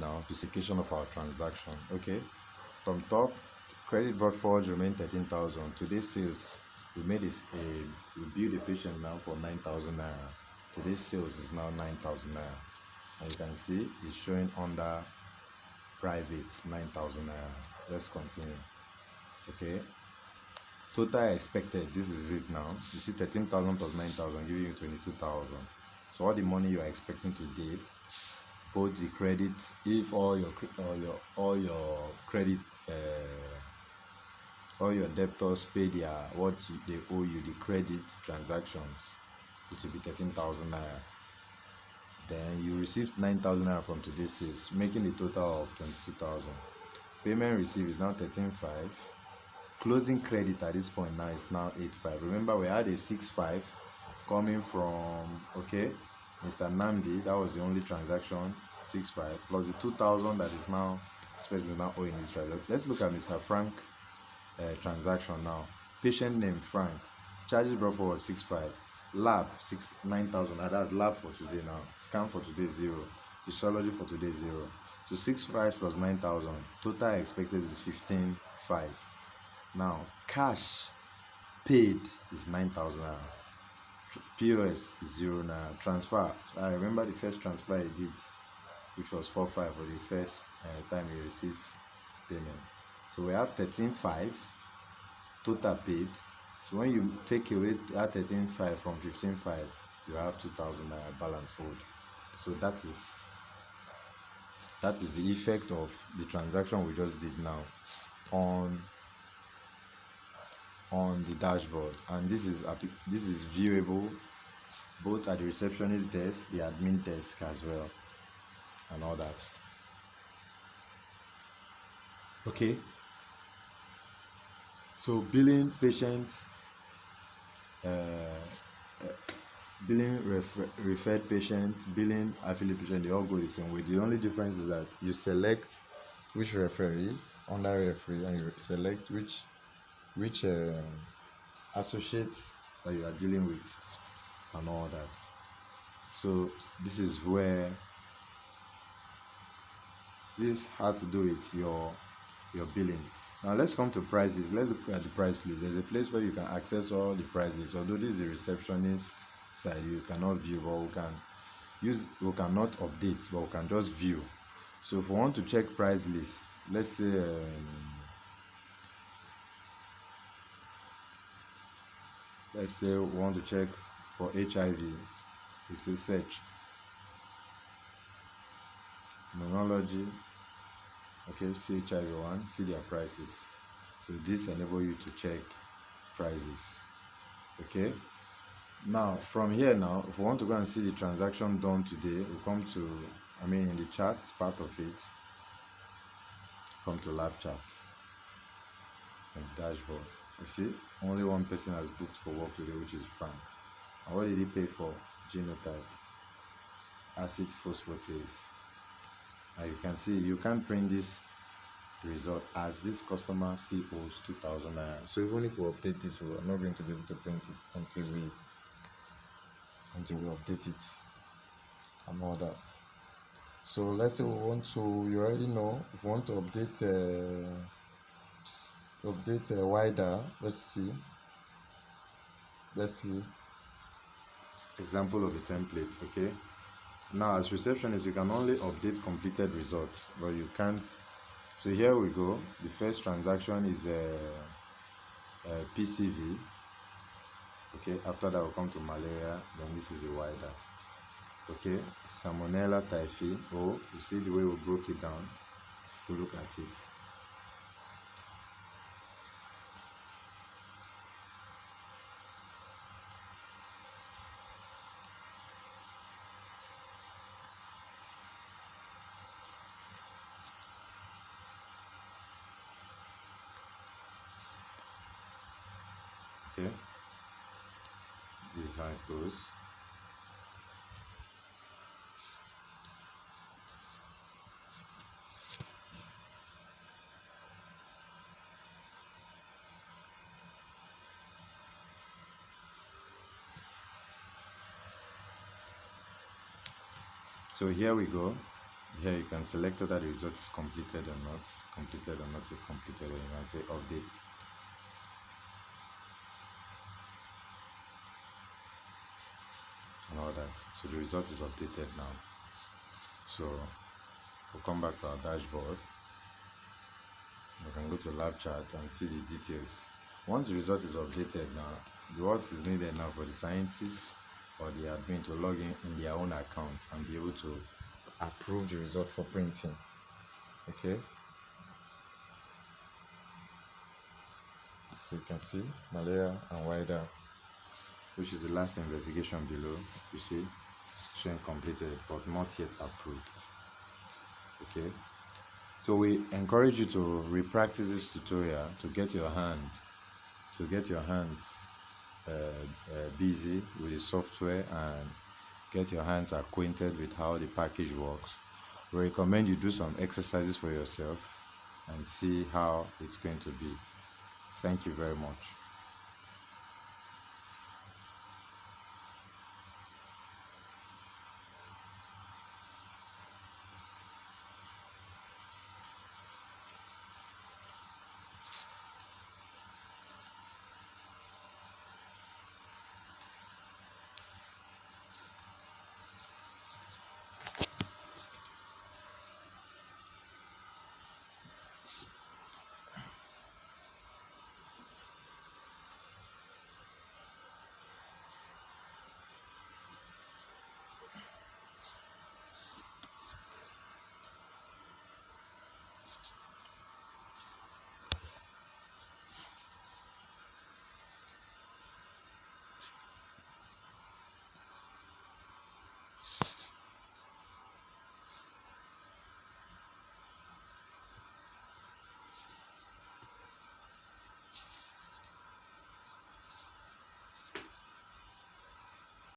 now to simplification of our transaction. Okay, from top, credit brought forward remain 13,000. Today's sales, we made we billed a patient now for 9,000 naira. Today's sales is now 9,000 naira, and you can see it's showing under private 9,000 naira. Let's continue. Okay, total expected, this is it now. You see 13,000 plus 9,000 giving you 22,000. So all the money you are expecting today, both the credit, if all your credit, all your debtors pay their they owe you, the credit transactions, it will be 13,000 naira. Then you received 9,000 naira from today's sales, making a total of 22,000. Payment received is now 13,500. Closing credit at this point now is now 8,500. Remember, we had a 6,500 coming from Mr. Namdi. That was the only transaction, 6,500 plus the 2,000 that is now this person is now owing this transaction. Let's look at Mr. Frank transaction now. Patient name Frank. Charges brought forward 6,500. Lab 9,000. That's lab for today now. Scan for today 0. Histology for today 0. So 6,500 plus 9,000. Total expected is 15,500. Now cash paid is 9,000 naira. POS is 0 naira. Transfer, I remember the first transfer I did, which was 4,500 for the first time you received payment. So we have 13,500 total paid. So when you take away that 13,500 from 15,500, you have 2,000 naira balance owed. So that is the effect of the transaction we just did now on the dashboard. And this is viewable both at the receptionist desk, the admin desk as well, and all that. Okay, so billing patient, billing referred patient, billing affiliate patient, they all go the same way. The only difference is that you select which referee under referee, and you select which associates that you are dealing with and all that. So this is where this has to do with your billing. Now let's come to prices. Let's look at the price list. There's a place where you can access all the price lists. Although this is the receptionist side, you cannot view, but we cannot update, but we can just view. So if we want to check price list, let's say we want to check for HIV. We say search immunology. Okay, see HIV1, see their prices. So this enable you to check prices. Okay, now from here, now if we want to go and see the transaction done today, we come to, in the charts part of it, come to lab chart and dashboard. You see only one person has booked for work today, which is Frank. And what did he pay for? Genotype, acid phosphatase. And you can see you can't print this result as this customer still owes 2,000 naira. So even if we update this, we are not going to be able to print it until we update it and all that. So let's say we want to, you already know, if we want to update wider, let's see example of the template. Okay, now as receptionist, you can only update completed results, but you can't. So here we go. The first transaction is a PCV. Okay, after that we'll come to malaria. Then this is a wider. Okay, Salmonella typhi. Oh, you see the way we broke it down. We look at it. Okay, this is how it goes. So here we go. Here you can select whether the result is completed or not yet completed, and you can say update. And all that. So the result is updated now. So we'll come back to our dashboard. We can go to lab chart and see the details. Once the result is updated now, what is needed now for the scientists or the admin to log in their own account and be able to approve the result for printing. Okay, so you can see malaria and wider, which is the last investigation below. You see showing completed but not yet approved. Okay, so we encourage you to repractice this tutorial to get your hands busy with the software and get your hands acquainted with how the package works. We recommend you do some exercises for yourself and see how it's going to be. Thank you very much.